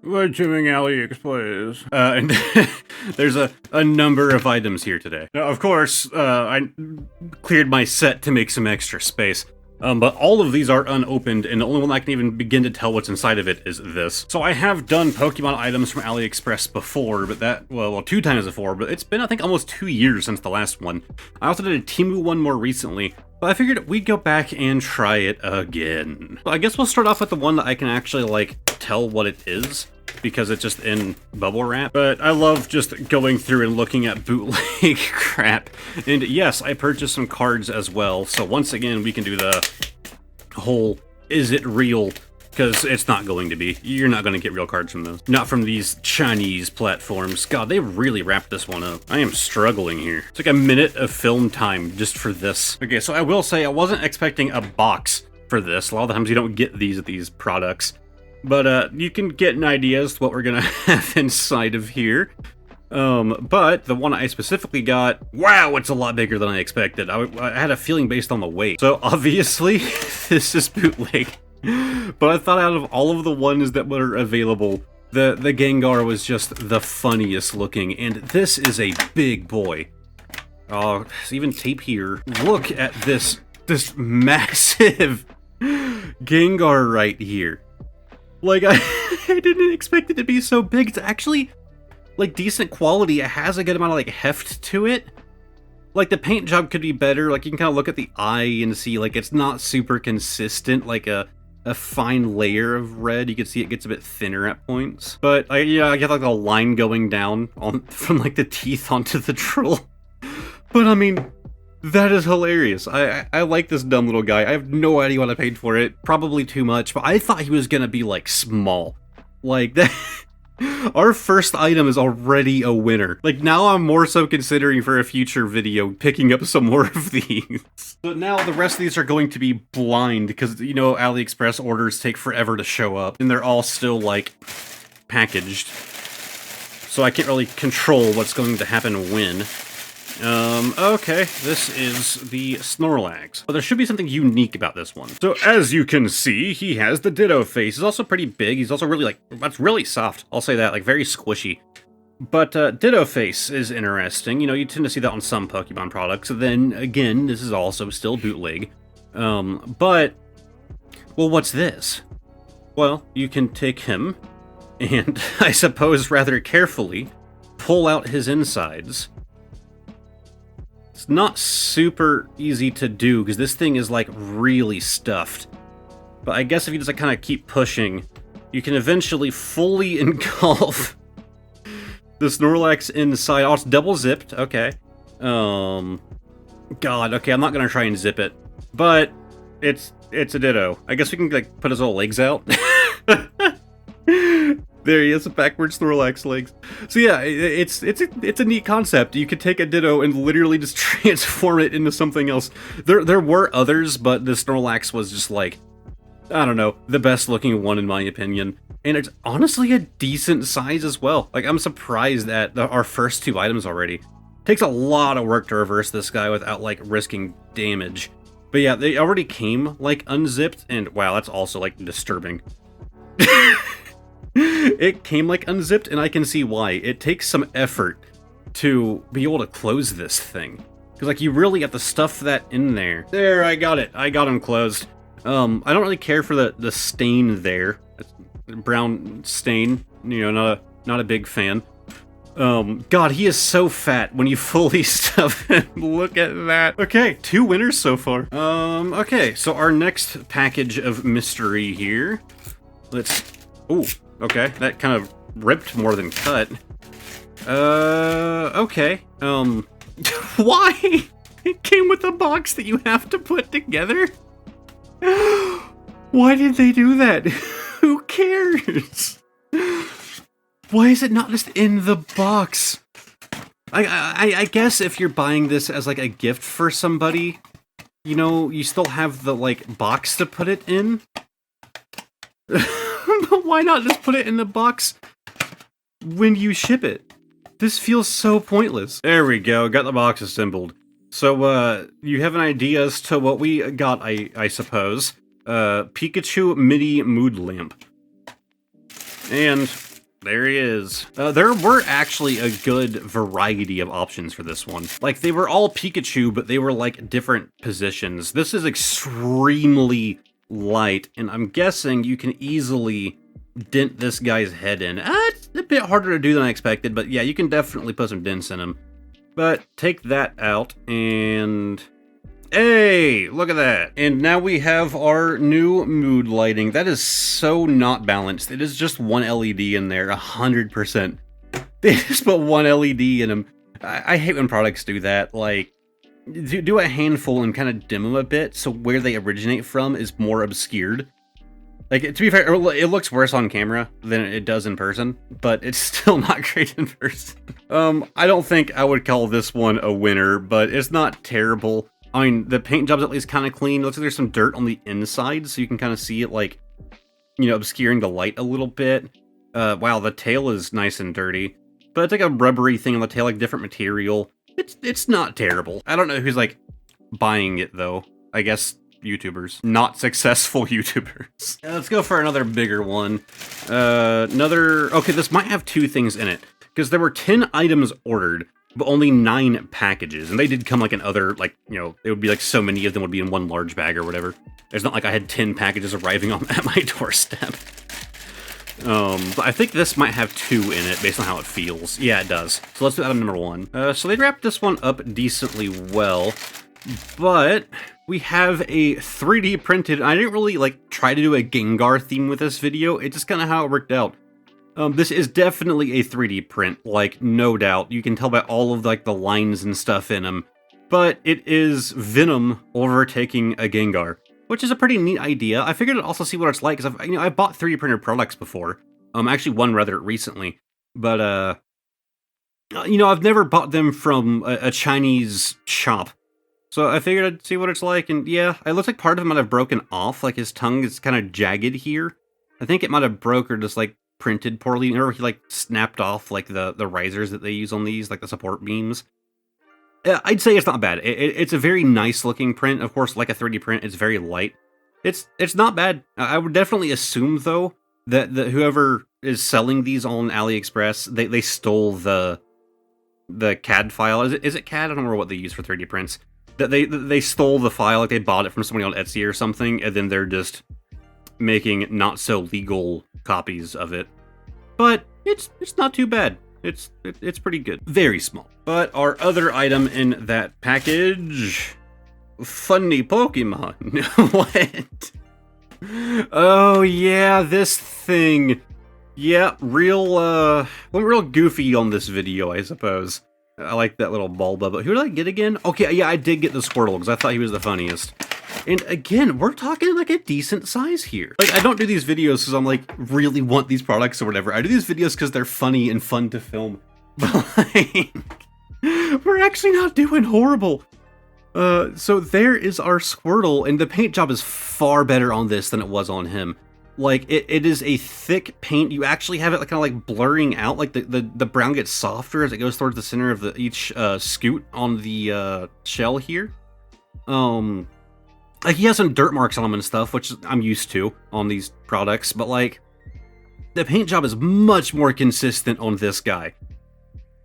We're doing AliExpress. And there's a number of items here today. Now, of course, I cleared my set to make some extra space. But all of these are unopened, and the only one I can even begin to tell what's inside of it is this. So I have done Pokemon items from AliExpress before, but well, 2 times before, but it's been, I think, almost 2 years since the last one. I also did a Temu one more recently, but I figured we'd go back and try it again. So I guess we'll start off with the one that I can actually, like, tell what it is, because it's just in bubble wrap. But I love just going through and looking at bootleg crap. And yes, I purchased some cards as well, so once again we can do the whole is it real, because it's not going to be. You're not going to get real cards from those. Not from these Chinese platforms. God, they really wrapped this one up. I am struggling here. It's like a minute of film time just for this. Okay, so I will say I wasn't expecting a box for this. A lot of the times you don't get these products. But you can get an idea as to what we're gonna have inside of here. But the one I specifically got, wow, it's a lot bigger than I expected. I had a feeling based on the weight. So obviously, this is bootleg. But I thought out of all of the ones that were available, the Gengar was just the funniest looking. And this is a big boy. Oh, there's even tape here. Look at this massive Gengar right here. Like, I didn't expect it to be so big. It's actually, like, decent quality. It has a good amount of, like, heft to it. Like, the paint job could be better. Like, you can kind of look at the eye and see, like, it's not super consistent. Like, a fine layer of red. You can see it gets a bit thinner at points. But, I get, like, a line going down from, like, the teeth onto the troll. But, I mean, that is hilarious. I like this dumb little guy. I have no idea what I paid for it. Probably too much, but I thought he was gonna be, like, small. Like, that. Our first item is already a winner. Like, now I'm more so considering for a future video picking up some more of these. But now the rest of these are going to be blind, because, you know, AliExpress orders take forever to show up, and they're all still, like, packaged. So I can't really control what's going to happen when. Okay, this is the Snorlax. But there should be something unique about this one. So as you can see, he has the Ditto face. He's also pretty big. He's also really, like, that's really soft. I'll say that, like, very squishy. But Ditto face is interesting. You know, you tend to see that on some Pokemon products. Then, again, this is also still bootleg. But, well, what's this? Well, you can take him and, I suppose rather carefully, pull out his insides. It's not super easy to do, because this thing is, like, really stuffed. But I guess if you just, like, kind of keep pushing, you can eventually fully engulf the Snorlax inside. Oh, it's double zipped. Okay. God, okay, I'm not gonna try and zip it. But it's a Ditto. I guess we can, like, put his little legs out. There he has, a backwards Snorlax legs. So yeah, it's a neat concept. You could take a Ditto and literally just transform it into something else. There were others, but the Snorlax was just, like, I don't know, the best looking one in my opinion. And it's honestly a decent size as well. Like, I'm surprised at our first 2 items already. Takes a lot of work to reverse this guy without, like, risking damage. But yeah, they already came, like, unzipped, and wow, that's also, like, disturbing. It came, like, unzipped, and I can see why. It takes some effort to be able to close this thing. Because, like, you really have to stuff that in there. There, I got it. I got him closed. I don't really care for the stain there. It's brown stain. You know, not a big fan. God, he is so fat when you fully stuff him. Look at that. Okay, 2 winners so far. Okay, so our next package of mystery here. Ooh. Okay, that kind of ripped more than cut. Okay. Why? It came with a box that you have to put together? Why did they do that? Who cares? Why is it not just in the box? I guess if you're buying this as, like, a gift for somebody, you know, you still have the, like, box to put it in. But why not just put it in the box when you ship it? This feels so pointless. There we go, got the box assembled. So, you have an idea as to what we got, I suppose. Pikachu Mini Mood Lamp. And There he is. There were actually a good variety of options for this one. Like, they were all Pikachu, but they were, like, different positions. This is extremely light, and I'm guessing you can easily dent this guy's head in. It's a bit harder to do than I expected, but yeah, you can definitely put some dents in him. But take that out, and... Hey, look at that. And now we have our new mood lighting. That is so not balanced. It is just one LED in there, 100%. They just put one LED in them. I hate when products do that. Like, do a handful and kind of dim them a bit, so where they originate from is more obscured. Like, to be fair, it looks worse on camera than it does in person, but it's still not great in person. I don't think I would call this one a winner, but it's not terrible. I mean, the paint job's at least kind of clean. It looks like there's some dirt on the inside, so you can kind of see it, like, you know, obscuring the light a little bit. Wow, the tail is nice and dirty. But it's like a rubbery thing on the tail, like different material. It's not terrible. I don't know who's, like, buying it, though. I guess YouTubers. Not successful YouTubers. Let's go for another bigger one. Okay, this might have two things in it. Because there were 10 items ordered, but only 9 packages, and they did come like in other, like, you know, it would be like so many of them would be in one large bag or whatever. It's not like I had 10 packages arriving at my doorstep. But I think this might have 2 in it based on how it feels. Yeah, it does. So let's do item number 1. So they wrapped this one up decently well, but we have a 3D printed, I didn't really like try to do a Gengar theme with this video, it's just kind of how it worked out. This is definitely a 3D print, like, no doubt. You can tell by all of, like, the lines and stuff in them. But it is Venom overtaking a Gengar, which is a pretty neat idea. I figured I'd also see what it's like, because I've bought 3D printed products before. Actually one rather recently. But, I've never bought them from a Chinese shop. So I figured I'd see what it's like, and yeah, it looks like part of it might have broken off, like his tongue is kind of jagged here. I think it might have broke or just, like, printed poorly, or he like snapped off like the risers that they use on these, like the support beams. I'd say it's not bad. It's a very nice looking print. Of course, like a 3D print, it's very light. It's not bad. I would definitely assume though that whoever is selling these on AliExpress, they stole the CAD file. Is it CAD? I don't remember what they use for 3D prints. That they stole the file, like they bought it from somebody on Etsy or something, and then they're just making not so legal copies of it. But it's not too bad. It's pretty good. Very small. But our other item in that package, funny Pokemon. What? Oh yeah, this thing. Yeah, went real goofy on this video, I suppose. I like that little Bulba, but who did I get again? Okay, yeah, I did get the Squirtle, because I thought he was the funniest. And again, we're talking like a decent size here. Like, I don't do these videos because I'm like, really want these products or whatever. I do these videos because they're funny and fun to film. But like, we're actually not doing horrible. So there is our Squirtle, and the paint job is far better on this than it was on him. Like, it is a thick paint. You actually have it like kind of like blurring out. Like the brown gets softer as it goes towards the center of each scoot on the shell here. Like, he has some dirt marks on him and stuff, which I'm used to on these products, but like, the paint job is much more consistent on this guy.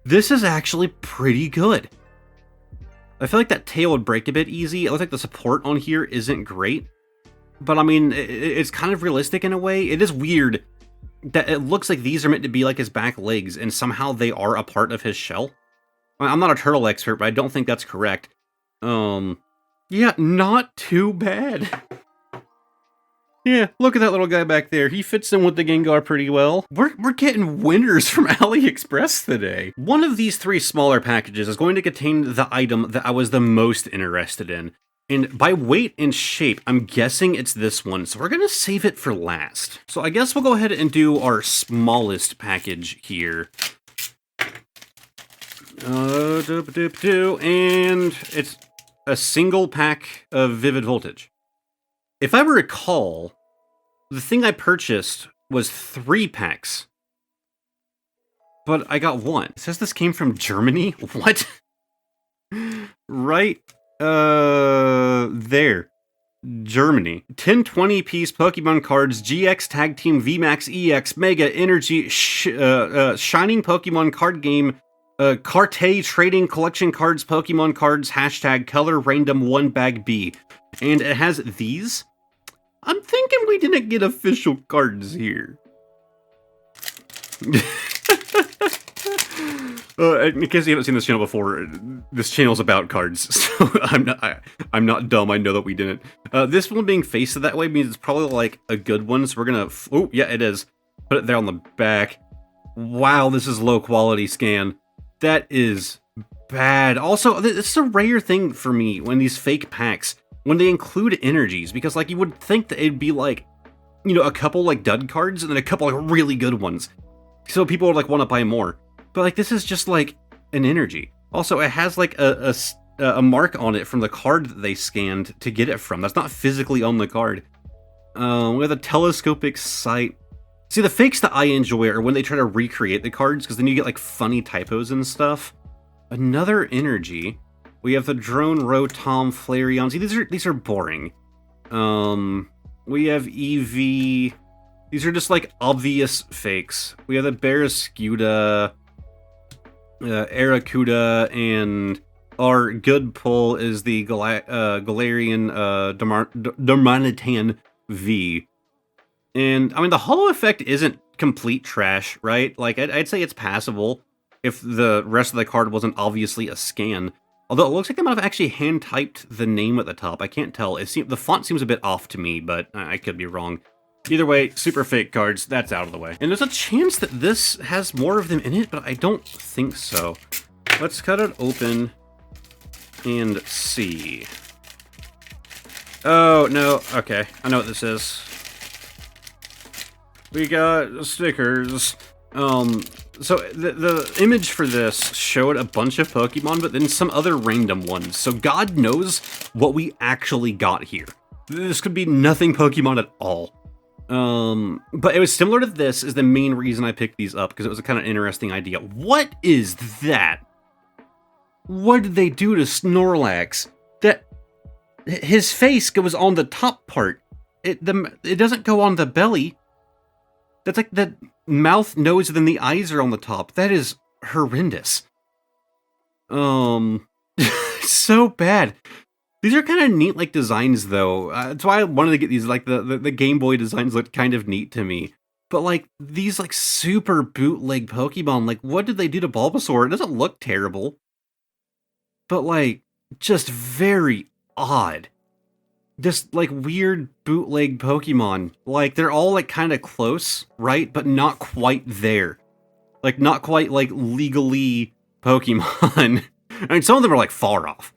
This is actually pretty good. I feel like that tail would break a bit easy. It looks like the support on here isn't great, but I mean, it's kind of realistic in a way. It is weird that it looks like these are meant to be like his back legs, and somehow they are a part of his shell. I'm not a turtle expert, but I don't think that's correct. Yeah, not too bad. Yeah, look at that little guy back there. He fits in with the Gengar pretty well. We're getting winners from AliExpress today. One of these 3 smaller packages is going to contain the item that I was the most interested in. And by weight and shape, I'm guessing it's this one, so we're gonna save it for last. So I guess we'll go ahead and do our smallest package here. And it's a single pack of Vivid Voltage. If I recall, the thing I purchased was 3 packs. But I got 1. It says this came from Germany? What? Right, there. Germany. 10 20-piece Pokemon cards, GX Tag Team, VMAX, EX, Mega, Energy, Shining Pokemon card game, Carte Trading Collection Cards, Pokemon cards, hashtag color random 1 bag B. And it has these. I'm thinking we didn't get official cards here. In case you haven't seen this channel before, this channel's about cards, so I'm not dumb. I know that we didn't. This one being faced that way means it's probably like a good one. So we're gonna. Oh yeah, it is. Put it there on the back. Wow, this is low quality scan. That is bad. Also, this is a rare thing for me when these fake packs, when they include energies, because like you would think that it'd be like, you know, a couple like dud cards and then a couple like really good ones, so people would like want to buy more. But like this is just like an energy. Also, it has like a mark on it from the card that they scanned to get it from. That's not physically on the card. We have a telescopic sight. See, the fakes that I enjoy are when they try to recreate the cards, because then you get like funny typos and stuff. Another energy. We have the Drone Rotom Flareon. See, these are boring. We have EV. These are just like obvious fakes. We have the Barraskewda, Aracuda, and our good pull is the Galarian Darmanitan V. And I mean, the holo effect isn't complete trash, right? Like I'd say it's passable if the rest of the card wasn't obviously a scan. Although it looks like they might have actually hand typed the name at the top. I can't tell. The font seems a bit off to me, but I could be wrong. Either way, super fake cards, that's out of the way. And there's a chance that this has more of them in it, but I don't think so. Let's cut it open and see. Oh, no. Okay, I know what this is. We got stickers. So the image for this showed a bunch of Pokemon, but then some other random ones. So God knows what we actually got here. This could be nothing Pokemon at all. But it was similar to this is the main reason I picked these up, because it was a kind of interesting idea. What is that? What did they do to Snorlax? That his face goes on the top part. It doesn't go on the belly. That's like the mouth, nose, and then the eyes are on the top. That is horrendous. So bad. These are kind of neat, like, designs, though. That's why I wanted to get these. Like, the Game Boy designs look kind of neat to me. But, like, these, like, super bootleg Pokemon, like, what did they do to Bulbasaur? It doesn't look terrible. But, like, just very odd. Just, like, weird bootleg Pokemon. Like, they're all, like, kind of close, right? But not quite there. Like, not quite, like, legally Pokemon. I mean, some of them are, like, far off.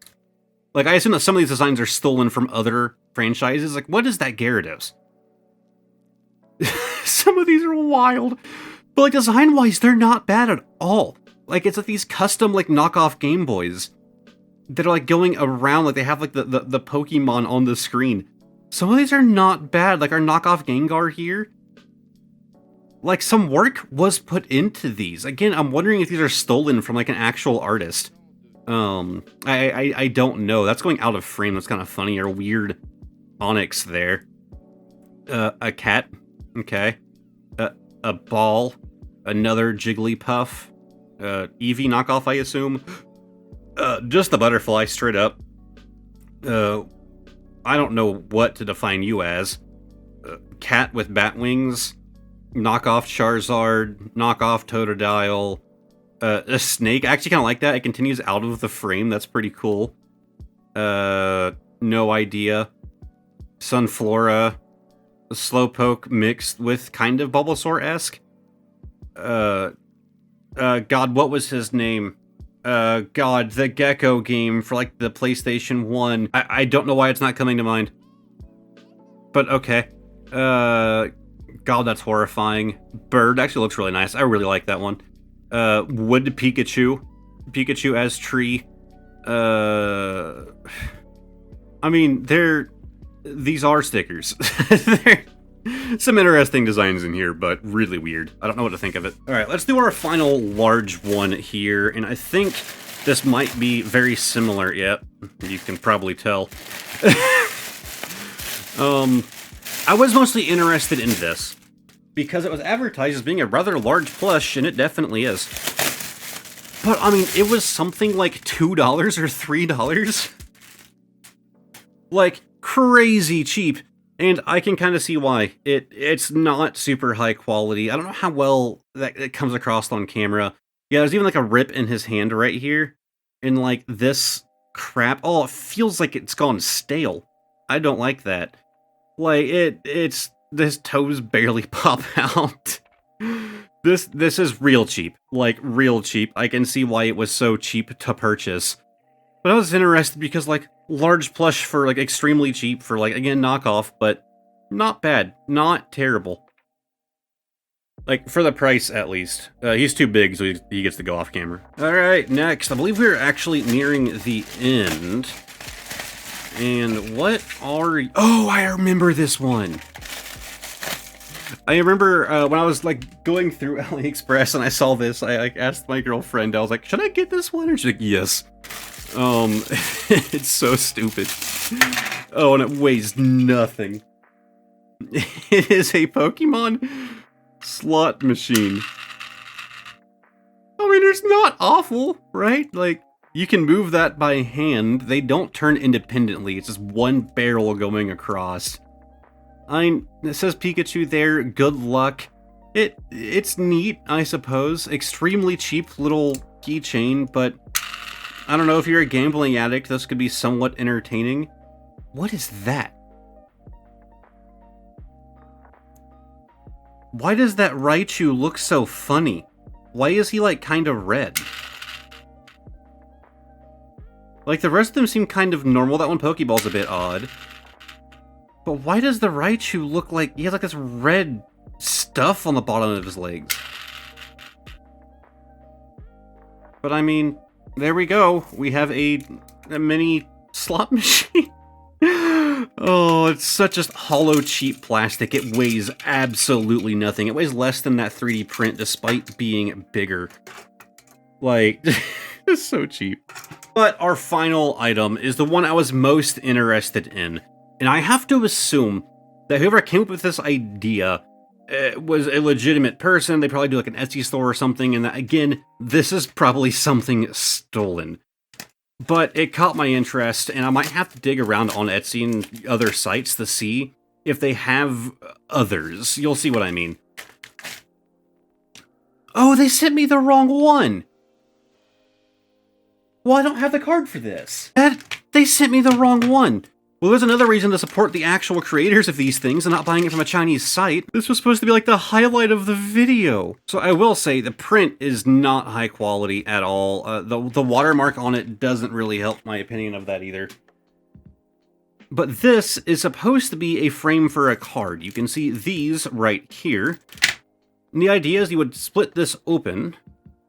Like, I assume that some of these designs are stolen from other franchises. Like, what is that Gyarados? Some of these are wild. But, like, design-wise, they're not bad at all. Like, it's like these custom, like, knockoff Game Boys that are, like, going around. Like, they have, like, the Pokemon on the screen. Some of these are not bad. Like, our knockoff Gengar here. Like, some work was put into these. Again, I'm wondering if these are stolen from, like, an actual artist. I don't know. That's going out of frame. That's kind of funny. Or weird onyx there. A cat. Okay. A ball. Another Jigglypuff. Eevee knockoff, I assume. Just the butterfly, straight up. I don't know what to define you as. Cat with bat wings. Knockoff Charizard. Knockoff Totodile. A snake. I actually kind of like that. It continues out of the frame. That's pretty cool. No idea. Sunflora. A Slowpoke mixed with kind of Bulbasaur-esque. God, what was his name? God, the Gecko game for, like, the PlayStation 1. I don't know why it's not coming to mind. But, okay. God, that's horrifying. Bird actually looks really nice. I really like that one. Wood Pikachu. Pikachu as tree. I mean, these are stickers. They're some interesting designs in here, but really weird. I don't know what to think of it. All right, let's do our final large one here, and I think this might be very similar. Yep, you can probably tell. I was mostly interested in this because it was advertised as being a rather large plush, and it definitely is. But, I mean, it was something like $2 or $3. Like, crazy cheap. And I can kind of see why. It's not super high quality. I don't know how well that it comes across on camera. Yeah, there's even like a rip in his hand right here. And like this crap. Oh, it feels like it's gone stale. I don't like that. Like it's his toes barely pop out. This is real cheap. Like real cheap. I can see why it was so cheap to purchase. But I was interested because like large plush for like extremely cheap for like again knockoff, but not bad, not terrible. Like for the price at least. He's too big, so he gets to go off camera. All right, next, I believe we're actually nearing the end. And what are you? Oh, I remember this one. I remember when I was like going through AliExpress and I saw this, I like asked my girlfriend, I was like, should I get this one? And she's like, yes. It's so stupid. Oh, and it weighs nothing. It is a Pokemon slot machine. I mean, it's not awful, right? Like, you can move that by hand. They don't turn independently. It's just one barrel going across. It says Pikachu there. Good luck. It's neat, I suppose. Extremely cheap little keychain, but I don't know, if you're a gambling addict, this could be somewhat entertaining. What is that? Why does that Raichu look so funny? Why is he like kind of red? Like the rest of them seem kind of normal. That one Pokeball's a bit odd. But why does the Raichu look like he has like this red stuff on the bottom of his legs? But I mean, there we go. We have a mini slot machine. Oh, it's such a hollow, cheap plastic. It weighs absolutely nothing. It weighs less than that 3D print, despite being bigger. Like, it's so cheap. But our final item is the one I was most interested in. And I have to assume that whoever came up with this idea was a legitimate person. They probably do like an Etsy store or something. And that, again, this is probably something stolen. But it caught my interest, and I might have to dig around on Etsy and other sites to see if they have others. You'll see what I mean. Oh, they sent me the wrong one! Well, I don't have the card for this. They sent me the wrong one. Well, there's another reason to support the actual creators of these things and not buying it from a Chinese site. This was supposed to be like the highlight of the video. So I will say the print is not high quality at all. The watermark on it doesn't really help my opinion of that either. But this is supposed to be a frame for a card. You can see these right here. And the idea is you would split this open.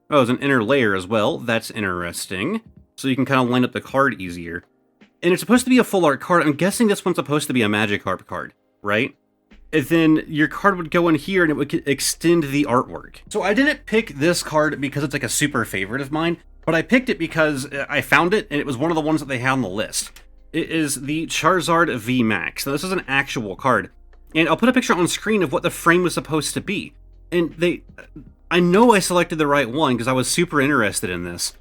Oh, there's an inner layer as well. That's interesting. So you can kind of line up the card easier. And it's supposed to be a full art card. I'm guessing this one's supposed to be a Magikarp card, right? And then your card would go in here and it would extend the artwork. So I didn't pick this card because it's like a super favorite of mine, but I picked it because I found it and it was one of the ones that they had on the list. It is the Charizard V Max. Now this is an actual card. And I'll put a picture on screen of what the frame was supposed to be. And I know I selected the right one because I was super interested in this.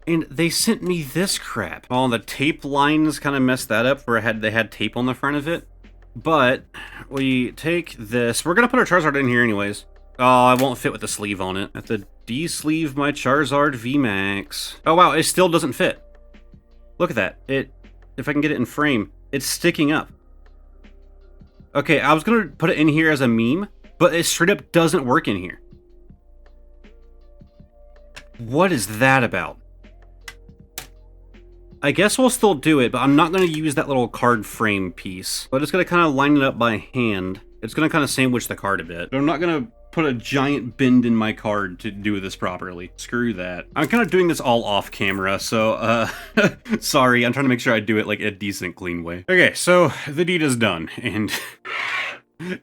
And they sent me this crap. Oh, the tape lines kind of messed that up where they had tape on the front of it. But we take this. We're going to put our Charizard in here anyways. Oh, it won't fit with the sleeve on it. I have to de-sleeve my Charizard VMAX. Oh, wow, it still doesn't fit. Look at that. If I can get it in frame, it's sticking up. Okay, I was going to put it in here as a meme, but it straight up doesn't work in here. What is that about? I guess we'll still do it, but I'm not going to use that little card frame piece. I'm just going to kind of line it up by hand. It's going to kind of sandwich the card a bit. But I'm not going to put a giant bend in my card to do this properly. Screw that. I'm kind of doing this all off camera, so, sorry. I'm trying to make sure I do it like a decent, clean way. Okay, so the deed is done, and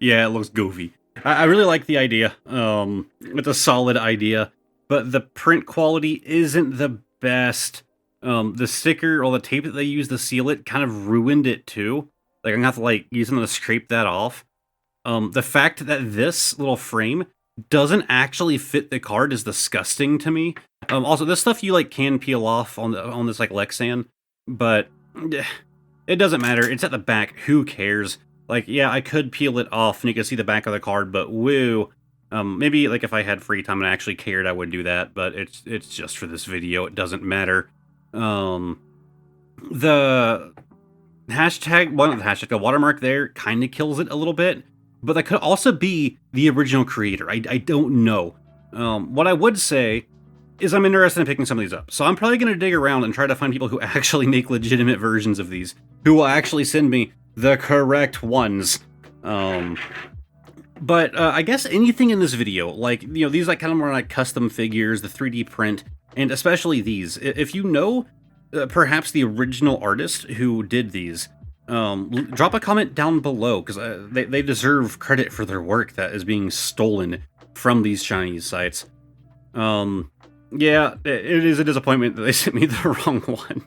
yeah, it looks goofy. I really like the idea. It's a solid idea, but the print quality isn't the best. The sticker or the tape that they used to seal it kind of ruined it too. Like, I'm gonna have to, like, use something to scrape that off. The fact that this little frame doesn't actually fit the card is disgusting to me. Also, this stuff you, like, can peel off on this, like, Lexan, but it doesn't matter. It's at the back. Who cares? Like, yeah, I could peel it off and you can see the back of the card, but woo. Maybe, like, if I had free time and I actually cared, I would do that, but it's just for this video. It doesn't matter. The hashtag, well, not the hashtag, the watermark there kind of kills it a little bit, but that could also be the original creator. I don't know. What I would say is I'm interested in picking some of these up. So I'm probably going to dig around and try to find people who actually make legitimate versions of these, who will actually send me the correct ones. But I guess anything in this video, like, you know, these like kind of more like custom figures, the 3D print, and especially these. If you know perhaps the original artist who did these, drop a comment down below, because they deserve credit for their work that is being stolen from these Chinese sites. Yeah, it is a disappointment that they sent me the wrong one.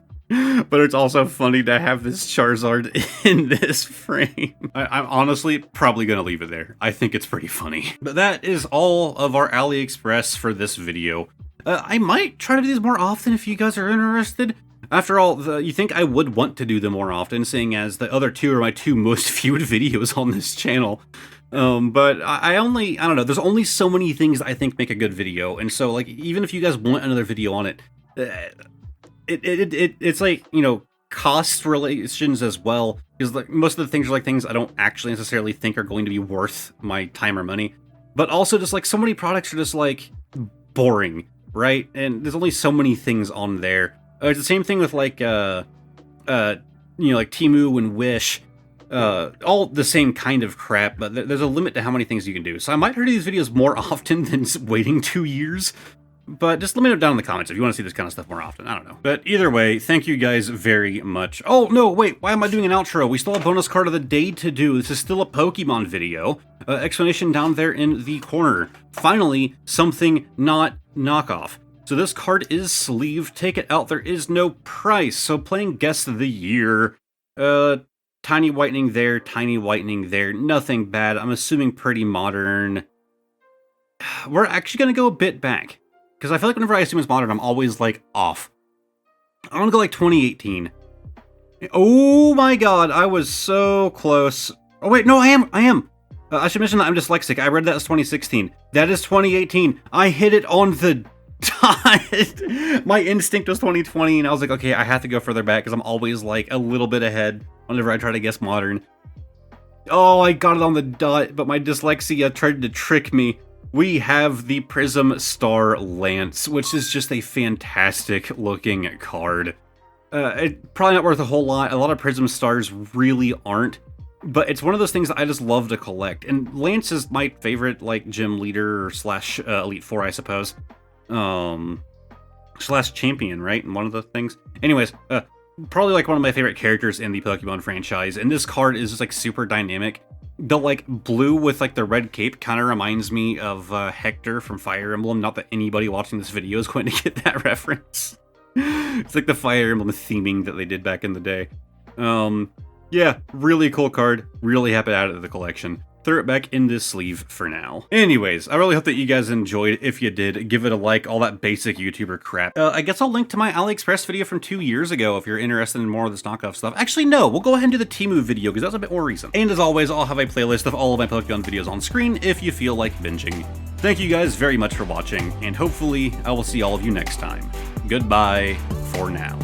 But it's also funny to have this Charizard in this frame. I'm honestly probably going to leave it there. I think it's pretty funny. But that is all of our AliExpress for this video. I might try to do these more often if you guys are interested. After all, you think I would want to do them more often, seeing as the other two are my two most viewed videos on this channel. But I don't know, there's only so many things that I think make a good video, and so, like, even if you guys want another video on it, it's like, you know, cost relations as well, because like most of the things are like things I don't actually necessarily think are going to be worth my time or money, but also just like so many products are just like boring, right? And there's only so many things on there. It's the same thing with like you know, like Temu and Wish, all the same kind of crap, but there's a limit to how many things you can do. So I might try to do these videos more often than waiting 2 years. But just let me know down in the comments if you want to see this kind of stuff more often. I don't know. But either way, thank you guys very much. Oh, no, wait. Why am I doing an outro? We still have bonus card of the day to do. This is still a Pokemon video. Explanation down there in the corner. Finally, something not knockoff. So this card is sleeve. Take it out. There is no price. So playing Guess the Year. Tiny whitening there. Tiny whitening there. Nothing bad. I'm assuming pretty modern. We're actually going to go a bit back, because I feel like whenever I assume it's modern, I'm always, like, off. I'm gonna go, like, 2018. Oh my god, I was so close. Oh wait, no, I am! I should mention that I'm dyslexic. I read that as 2016. That is 2018. I hit it on the dot! My instinct was 2020, and I was like, okay, I have to go further back, because I'm always, like, a little bit ahead whenever I try to guess modern. Oh, I got it on the dot, but my dyslexia tried to trick me. We have the Prism Star Lance, which is just a fantastic looking card. It's probably not worth a whole lot. A lot of Prism Stars really aren't, but it's one of those things that I just love to collect. And Lance is my favorite, like, gym leader slash Elite Four, I suppose. Slash champion, right? And one of the things. Anyways, probably like one of my favorite characters in the Pokemon franchise. And this card is just like super dynamic. The, like, blue with, like, the red cape kind of reminds me of Hector from Fire Emblem. Not that anybody watching this video is going to get that reference. It's like the Fire Emblem theming that they did back in the day. Yeah, really cool card. Really happy to add it to the collection. Throw it back in this sleeve for now. Anyways, I really hope that you guys enjoyed. If you did, give it a like, all that basic YouTuber crap. I guess I'll link to my AliExpress video from 2 years ago if you're interested in more of this knockoff stuff. Actually, no, we'll go ahead and do the Temu video because that's a bit more recent. And as always, I'll have a playlist of all of my Pokemon videos on screen if you feel like binging. Thank you guys very much for watching, and hopefully I will see all of you next time. Goodbye for now.